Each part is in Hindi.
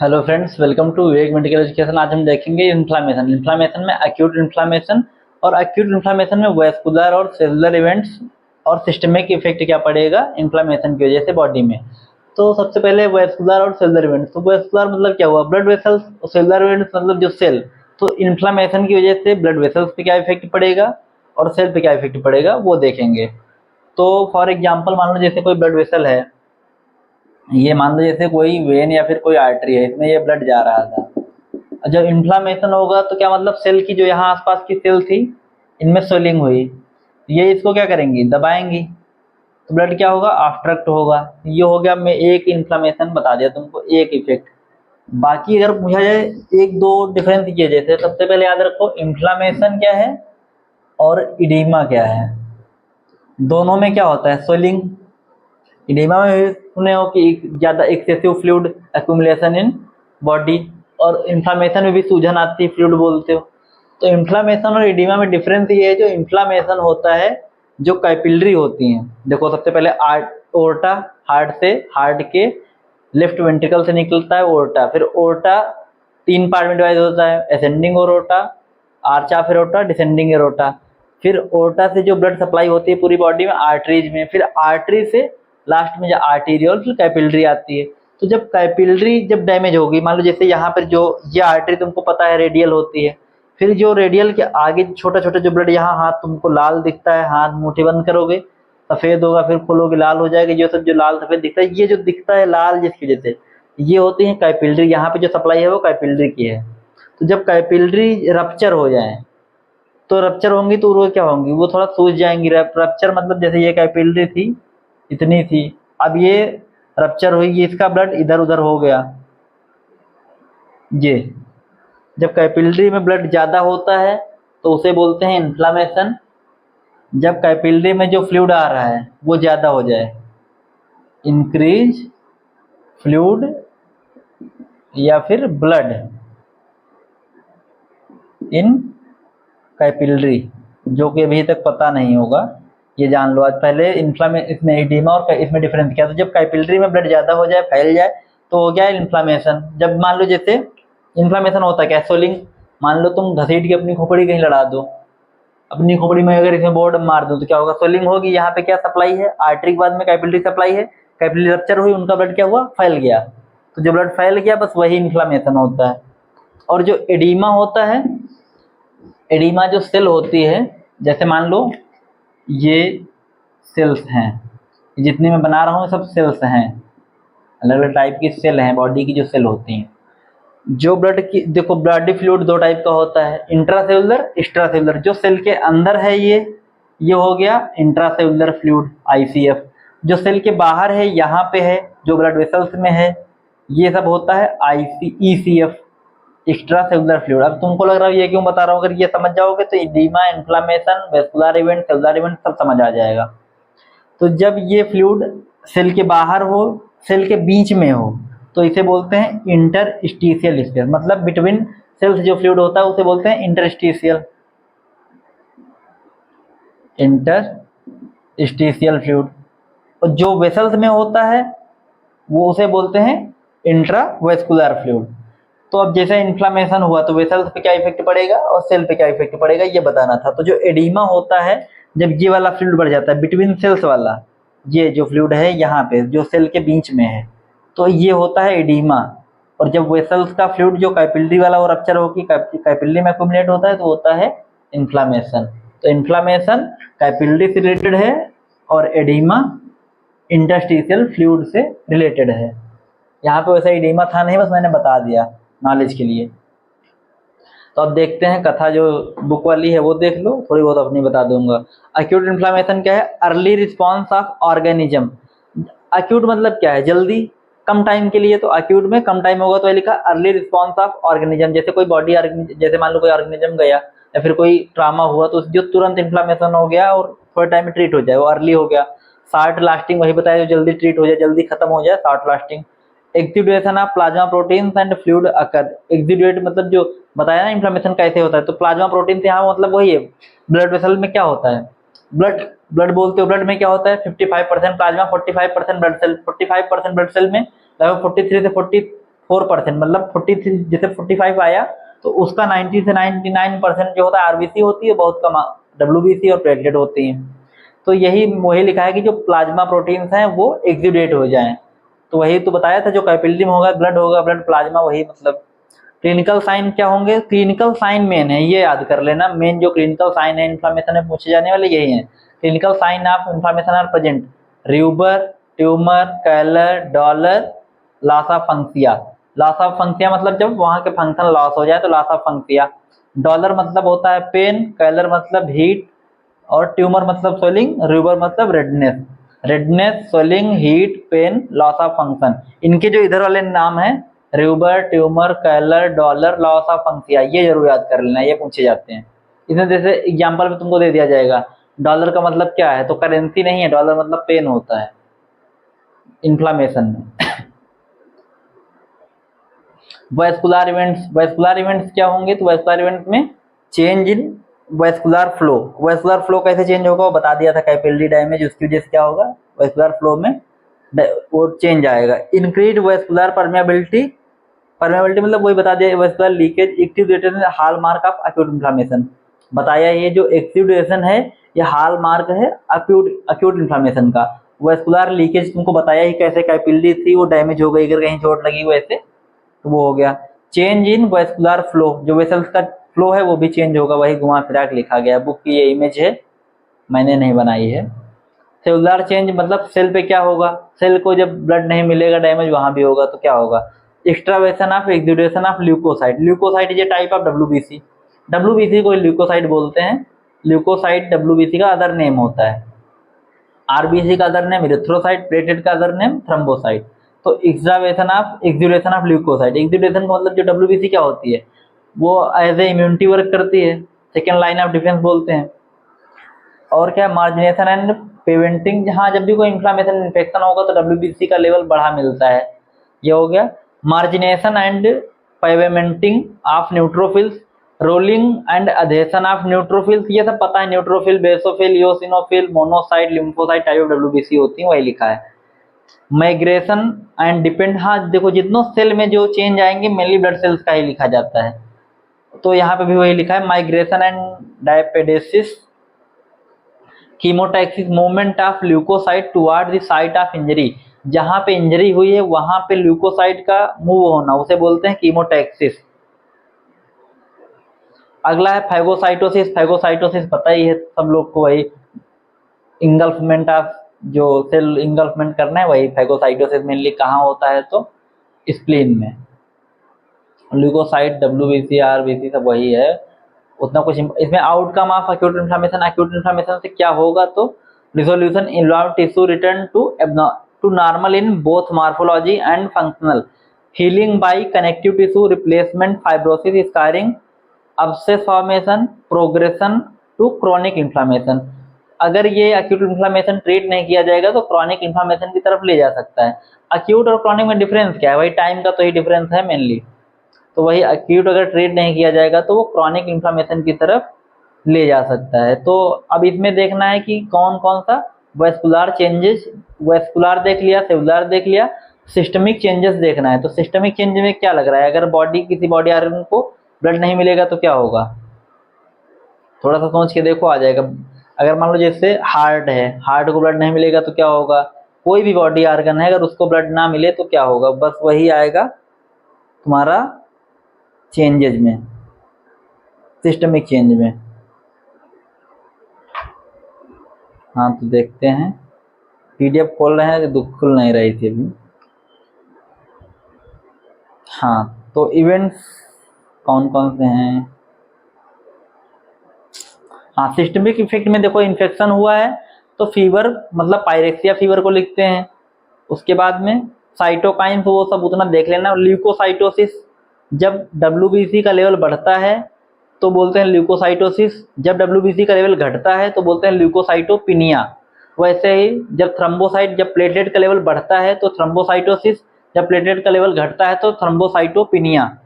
Hello friends, welcome to Vivek medical education. आज हम देखेंगे इन्फ्लामेशन में एक्यूट इन्फ्लामेशन और एक्यूट इन्फ्लामेशन में वेस्कुलर और सेलुलर इवेंट्स और सिस्टमिक इफेक्ट क्या पड़ेगा इन्फ्लामेशन की वजह से बॉडी में। तो सबसे पहले वेस्कुलर और सेलुलर इवेंट्स। तो वेस्कुलर मतलब क्या हुआ, ब्लड वेसल्स, और सेलुलर इवेंट्स मतलब जो सेल। तो इन्फ्लामेशन की वजह से ब्लड वेसल्स पे क्या इफेक्ट पड़ेगा और सेल पे क्या इफेक्ट पड़ेगा वो देखेंगे। तो फॉर एग्जाम्पल मान लो जैसे कोई ब्लड वेसल है, ये मान लो जैसे कोई वेन या फिर कोई आर्टरी है, इसमें ये ब्लड जा रहा था। जब इन्फ्लामेशन होगा तो क्या मतलब सेल की जो यहाँ आसपास की सेल थी इनमें स्वेलिंग हुई, ये इसको क्या करेंगी, दबाएंगी, तो ब्लड क्या होगा, ऑब्स्ट्रक्ट होगा। ये हो गया, मैं एक इन्फ्लामेशन बता दिया तुमको, एक इफेक्ट। बाकी अगर पूछा जाए एक दो डिफरेंस किए, जैसे सबसे पहले याद रखो इन्फ्लामेशन क्या है और इडीमा क्या है। दोनों में क्या होता है, स्वेलिंग। इडेमा में सुने हो कि ज़्यादा excessive fluid accumulation in body, और इन्फ्लामेशन में भी सूजन आती है, फ्लूइड बोलते हो। तो इन्फ्लामेशन और इडेमा में डिफरेंस ये है, जो इन्फ्लामेशन होता है जो कैपिलरी होती हैं। देखो सबसे पहले ओर्टा, हार्ट के लेफ्ट वेंट्रिकल से निकलता है ओर्टा, फिर ओर्टा तीन पार्ट में डिवाइड होता है, ascending aorta, arch of aorta, descending aorta. फिर ओर्टा से जो ब्लड सप्लाई होती है पूरी बॉडी में आर्टरीज में, फिर आर्टरी से लास्ट में जो आर्टीरियल फिर कैपिलरी आती है। तो जब कैपिलरी जब डैमेज होगी, मान लो जैसे यहाँ पर जो ये आर्टरी तुमको पता है रेडियल होती है, फिर जो रेडियल के आगे छोटा छोटा जो ब्लड, यहाँ हाथ तुमको लाल दिखता है, हाथ मुट्ठी बंद करोगे सफेद होगा, फिर खोलोगे लाल हो जाएगा, ये सब जो लाल सफेद दिखता है, ये जो दिखता है लाल जिसकी वजह से, ये होती है कैपिलरी। यहाँ पे जो सप्लाई है वो कैपिलरी की है। तो जब कैपिलरी रप्चर हो जाए, तो रप्चर होंगी तो वो क्या होंगी, वो थोड़ा सूज जाएंगी। रप्चर मतलब जैसे ये कैपिलरी थी, इतनी थी, अब ये रप्चर हुई, इसका ब्लड इधर उधर हो गया। ये जब कैपिलरी में ब्लड ज़्यादा होता है तो उसे बोलते हैं इन्फ्लामेशन। जब कैपिलरी में जो फ्लूइड आ रहा है वो ज़्यादा हो जाए, इंक्रीज फ्लूइड या फिर ब्लड इन कैपिलरी, जो कि अभी तक पता नहीं होगा, ये जान लो आज। पहले इसमें एडिमा और इसमें डिफरेंस क्या है। तो जब कैपिलरी में ब्लड ज़्यादा हो जाए, फैल जाए, तो हो गया इन्फ्लामेशन। जब मान लो जैसे इन्फ्लामेशन होता है क्या, स्वेलिंग। मान लो तुम घसीट के अपनी खोपड़ी कहीं लड़ा दो, अपनी खोपड़ी में अगर इसमें बोर्ड मार दो तो क्या होगा, स्वेलिंग होगी। यहाँ पे क्या सप्लाई है, आर्टरी के बाद में कैपिलरी सप्लाई है, कैपिलरी रप्चर हुई, उनका ब्लड क्या हुआ, फैल गया। तो जो ब्लड फैल गया बस वही इन्फ्लामेशन होता है। और जो एडिमा होता है, एडिमा जो सेल होती है, जैसे मान लो ये सेल्स हैं, जितनी मैं बना रहा हूँ सब सेल्स हैं, अलग अलग टाइप की सेल हैं बॉडी की जो सेल होती हैं। जो ब्लड की देखो, ब्लड फ्लूइड दो टाइप का होता है, इंट्रासेलुलर, एक्स्ट्रासेलुलर। जो सेल के अंदर है ये हो गया इंट्रासेलुलर फ्लूइड, आईसीएफ। जो सेल के बाहर है, यहाँ पे है, जो ब्लड वेसल्स में है, ये सब होता है ईसीएफ, एक्स्ट्रा सेलुलर फ्लूइड। अब तुमको लग रहा है ये क्यों बता रहा हूँ, अगर ये समझ जाओगे तो oedema, inflammation, vascular event, cellular event सब समझ आ जाएगा। तो जब ये फ्लूइड सेल के बाहर हो, सेल के बीच में हो, तो इसे बोलते हैं इंटरस्टिशियल स्पेस। मतलब बिटवीन सेल्स जो फ्लूइड होता है उसे बोलते हैं इंटरस्टिशियल फ्लूइड। और जो वेसल्स में होता है वो उसे बोलते हैं इंट्रावेस्कुलर फ्लूइड। तो अब जैसे इन्फ्लामेशन हुआ तो वेसल्स पे क्या इफेक्ट पड़ेगा और सेल पे क्या इफेक्ट पड़ेगा ये बताना था। तो जो एडिमा होता है, जब ये वाला फ्लूइड बढ़ जाता है, बिटवीन सेल्स वाला, ये जो फ्लूइड है यहाँ पे जो सेल के बीच में है, तो ये होता है एडिमा। और जब वेसल्स का फ्लूइड जो कैपिलरी वाला वो रप्चर होगी, कैपिलरी में एक्युमुलेट होता है, तो होता है इन्फ्लामेशन। तो इन्फ्लामेशन कैपिलरी से रिलेटेड है और एडिमा इंटरस्टिशियल फ्लूइड से रिलेटेड है। यहाँ पे वैसा एडिमा था नहीं, बस मैंने बता दिया नॉलेज के लिए। तो अब देखते हैं कथा जो बुक वाली है वो देख लो, थोड़ी बहुत अपनी बता दूंगा। अक्यूट इन्फ्लामेशन क्या है, early response of organism. Acute मतलब क्या है, जल्दी, कम टाइम के लिए। तो अक्यूट में कम टाइम होगा तो ये लिखा अर्ली रिस्पॉन्स ऑफ ऑर्गेनिज्म। जैसे कोई बॉडी ऑर्गेनिज्म, जैसे मान लो कोई ऑर्गेनिज्म गया या फिर कोई ट्रामा हुआ, तो जो तुरंत इन्फ्लामेशन हो गया और थोड़े टाइम में ट्रीट हो जाए, वो अर्ली हो गया। शॉर्ट लास्टिंग वही बताया, जो जल्दी ट्रीट हो जाए, जल्दी खत्म हो जाए, short lasting. Exudation of plasma proteins and fluid occur. Exudate मतलब जो बताया ना इन्फ्लेमेशन कैसे होता है, तो प्लाज्मा प्रोटीन से यहाँ मतलब वही है, ब्लड वेसल में क्या होता है, ब्लड ब्लड बोलते हो, ब्लड में क्या होता है 55% plasma, 45% blood cell, 45% blood cell में लगभग 43 से 4%, मतलब 43 जैसे 45 आया तो उसका 90 से 99% जो होता है आरबीसी होती है, बहुत कम डब्ल्यूबीसी और प्लेटलेट होती हैं। तो यही वही लिखा है कि जो प्लाज्मा प्रोटीन्स हैं वो एक्सुडेट हो जाएं। तो वही तो बताया था, जो कैपिलरी में होगा ब्लड प्लाज्मा, वही मतलब। क्लिनिकल साइन क्या होंगे? क्लिनिकल साइन मेन है, ये याद कर लेना, मेन जो क्लिनिकल साइन है इन्फ्लामेशन में पूछे जाने वाले यही है। Clinical sign of inflammation are present: rubor, tumour, calor, dolor, loss of functio. Loss of functio मतलब जब वहां के फंक्शन लॉस हो जाए तो लॉस ऑफ फंक्सिया। डॉलर मतलब होता है पेन, कैलर मतलब हीट, और ट्यूमर मतलब स्वेलिंग, र्यूबर मतलब redness. Redness, swelling, heat, pain, loss of function, इनके जो इधर वाले नाम है rubor, tumour, calor, dolor, loss of functio, ये जरूर याद कर लेना, ये पूछे जाते हैं। इसमें जैसे एग्जांपल में तुमको दे दिया जाएगा, डॉलर का मतलब क्या है, तो करेंसी नहीं है, डॉलर मतलब पेन होता है इन्फ्लामेशन में। वैस्कुलर इवेंट्स, वैस्कुलर इवेंट्स क्या होंगे? तो वैस्कुलर इवेंट में change in vascular flow. Vascular flow कैसे चेंज होगा वो बता दिया था, कैपिलरी डैमेज, उसकी वजह से क्या होगा, वैस्कुलर फ्लो में वो चेंज आएगा। इंक्रीज वैस्कुलर परमेबिलिटी, परमेबिलिटी मतलब वही बता दिया, vascular leakage, active hall mark of acute inflammation बताया। ये जो एक्टिवेशन है ये हॉल मार्क है एक्यूट इन्फ्लामेशन का। वैस्कुलर लीकेज तुमको बताया ही, कैसे कैपिलरी थी वो डैमेज हो गई, अगर कहीं चोट लगी वैसे, तो वो हो गया। चेंज इन वैस्कुलर फ्लो, जो वेसल्स का फ्लो है वो भी चेंज होगा, वही घुमा फिरा के लिखा गया, बुक की ये इमेज है, मैंने नहीं बनाई है। सेलुलर चेंज मतलब सेल पे क्या होगा, सेल को जब ब्लड नहीं मिलेगा डैमेज वहां भी होगा तो क्या होगा। Extravasation of exudation of leukocyte, leukocyte is a type of WBC, WBC को ल्यूकोसाइट बोलते हैं। ल्यूकोसाइट डब्ल्यूबीसी का अदर नेम होता है। आरबीसी का अदर नेम इरिथ्रोसाइट, प्लेटेड का अदर नेम थ्रोम्बोसाइट। तो extravasation of exudation of leukocyte, exudation का मतलब जो डब्ल्यूबीसी क्या होती है, वो एज ए इम्यूनिटी वर्क करती है, सेकेंड लाइन ऑफ डिफेंस बोलते हैं। और क्या, मार्जिनेशन एंड प्रिवेंटिंग, जहाँ जब भी कोई इन्फ्लामेशन इन्फेक्शन होगा तो डब्ल्यूबीसी का लेवल बढ़ा मिलता है, ये हो गया। Margination and pavementing of neutrophils, rolling and adhesion of neutrophils, ये सब पता है, neutrophil, basophil, eosinophil, monocyte, lymphocyte type of WBC होती है, वही लिखा है। माइग्रेशन एंड डिपेंड, हाँ देखो जितनों सेल में जो चेंज आएंगे मेनली ब्लड सेल्स का ही लिखा जाता है, तो यहाँ पे भी वही लिखा है। Migration and diapedesis, chemotaxis, movement of leukocyte toward the site of injury, जहां पे इंजरी हुई है वहां पे ल्यूकोसाइट का मूव होना, उसे बोलते हैं कीमोटैक्सिस। अगला है फैगोसाइटोसिस, फैगोसाइटोसिस पता ही है सब लोग को, वही इंगल्फमेंट ऑफ, जो सेल इंगल्फमेंट करना है वही फैगोसाइटोसिस। मेनली कहाँ होता है तो स्प्लीन में। ल्यूकोसाइट, डब्ल्यूबीसी, आरबीसी सब वही है, उतना कुछ इसमें। Outcome of acute inflammation, acute inflammation से क्या होगा तो resolution involve tissue return to normal in both morphology and functional, healing by connective tissue replacement, fibrosis, scarring, abscess formation, progression to chronic inflammation. अगर ये एक्यूट इन्फ्लामेशन ट्रीट नहीं किया जाएगा तो क्रॉनिक इन्फ्लामेशन की तरफ ले जा सकता है। एक्यूट और क्रॉनिक में डिफरेंस क्या है, वही टाइम का तो ही डिफरेंस है मेनली। तो वही एक्यूट अगर ट्रीट नहीं किया जाएगा तो वो क्रॉनिक इन्फ्लामेशन की तरफ ले जा सकता है। तो अब इसमें देखना है कि कौन कौन सा वेस्कुलर चेंजेस, वेस्कुलर देख लिया, सेलुलर देख लिया, सिस्टमिक चेंजेस देखना है। तो सिस्टमिक चेंज में क्या लग रहा है, अगर किसी बॉडी ऑर्गन को ब्लड नहीं मिलेगा तो क्या होगा, थोड़ा सा सोच के देखो, आ जाएगा। अगर मान लो जैसे हार्ट है, हार्ट को ब्लड नहीं मिलेगा तो क्या होगा, कोई भी बॉडी ऑर्गन है अगर उसको ब्लड ना मिले तो क्या होगा, बस वही आएगा तुम्हारा चेंजेज में, सिस्टमिक चेंज में। हाँ तो देखते हैं, पीडीएफ खोल रहे हैं, दुख खुल नहीं रही थी अभी। हाँ तो इवेंट्स कौन कौन से हैं, हाँ सिस्टमिक इफेक्ट में देखो इन्फेक्शन हुआ है तो फीवर, मतलब पायरेक्सिया फीवर को लिखते हैं। उसके बाद में साइटोकाइन, तो वो सब उतना देख लेना। ल्यूकोसाइटोसिस, जब डब्ल्यूबीसी का लेवल बढ़ता है तो बोलते हैं ल्यूकोसाइटोसिस, जब डब्ल्यूबीसी का लेवल घटता है तो बोलते हैं ल्यूकोसाइटोपिनिया। वैसे ही जब थ्रोम्बोसाइट, जब प्लेटलेट का लेवल बढ़ता है तो थ्रोम्बोसाइटोसिस, जब प्लेटलेट का लेवल घटता है तो थ्रोम्बोसाइटोपिनिया।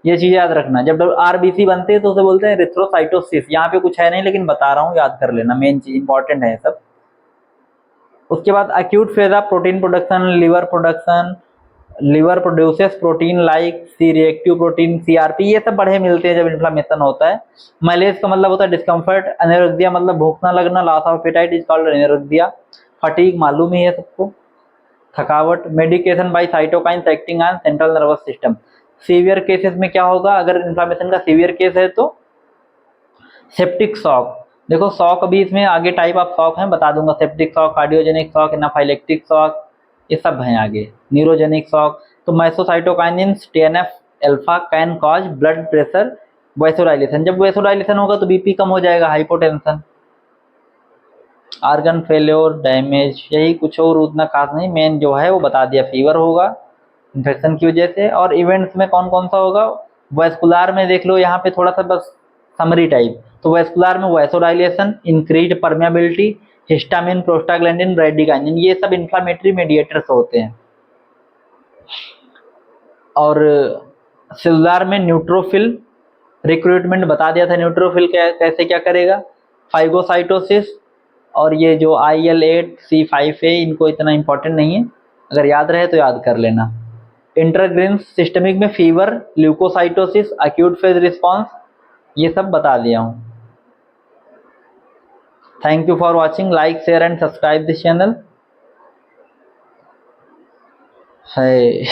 ये चीज याद रखना, जब आरबीसी बनते हैं तो उसे बोलते हैं एरिथ्रोसाइटोसिस। यहाँ पे कुछ है नहीं लेकिन बता रहा हूँ, याद कर लेना, मेन चीज इंपॉर्टेंट है सब। उसके बाद acute phase of protein production, liver production, liver produces protein like C reactive protein, CRP, ये सब बढ़े मिलते हैं जब इन्फ्लामेशन होता है। मलेज का मतलब होता है डिस्कम्फर्ट, एनोरेक्सिया मतलब भूख ना लगना, loss of appetite is called anorexia, fatigue मालूम ही है सबको, थकावट, medication by cytokines acting on central nervous system. Severe cases में क्या होगा, अगर इन्फ्लामेशन का सीवियर केस है तो सेप्टिक शॉक, देखो शॉक अभी इसमें आगे टाइप ऑफ शॉक हैं बता दूंगा, septic shock, cardiogenic shock, anaphylactic shock, ये सब हैं आगे, न्यूरोजेनिक शॉक। तो माइसोसाइटोकाइनिन्स TNF alpha can cause blood pressure vasodilation, जब वैसोडाइलेशन होगा तो बीपी कम हो जाएगा, हाइपोटेंशन, आर्गन फेल्योर, डैमेज, यही कुछ और उतना खास नहीं, मेन जो है वो बता दिया, फीवर होगा इन्फेक्शन की वजह से। और इवेंट्स में कौन कौन सा होगा, वैस्कुलर में देख लो यहाँ पे थोड़ा सा बस समरी टाइप, तो वैस्कुलर में vasodilation, increased permeability, histamine, prostaglandin, bradykinin, ये सब इन्फ्लामेटरी मेडिएटर्स होते हैं। और सेलुलर में न्यूट्रोफिल रिक्रूटमेंट बता दिया था, न्यूट्रोफिल कैसे क्या करेगा, फाइगोसाइटोसिस, और ये जो IL-8C5A इनको इतना इंपॉर्टेंट नहीं है, अगर याद रहे तो याद कर लेना। इंटरग्रीन्स सिस्टमिक में fever, leukocytosis, acute phase response, ये सब बता दिया हूँ। Thank you for watching, like share and subscribe this channel है।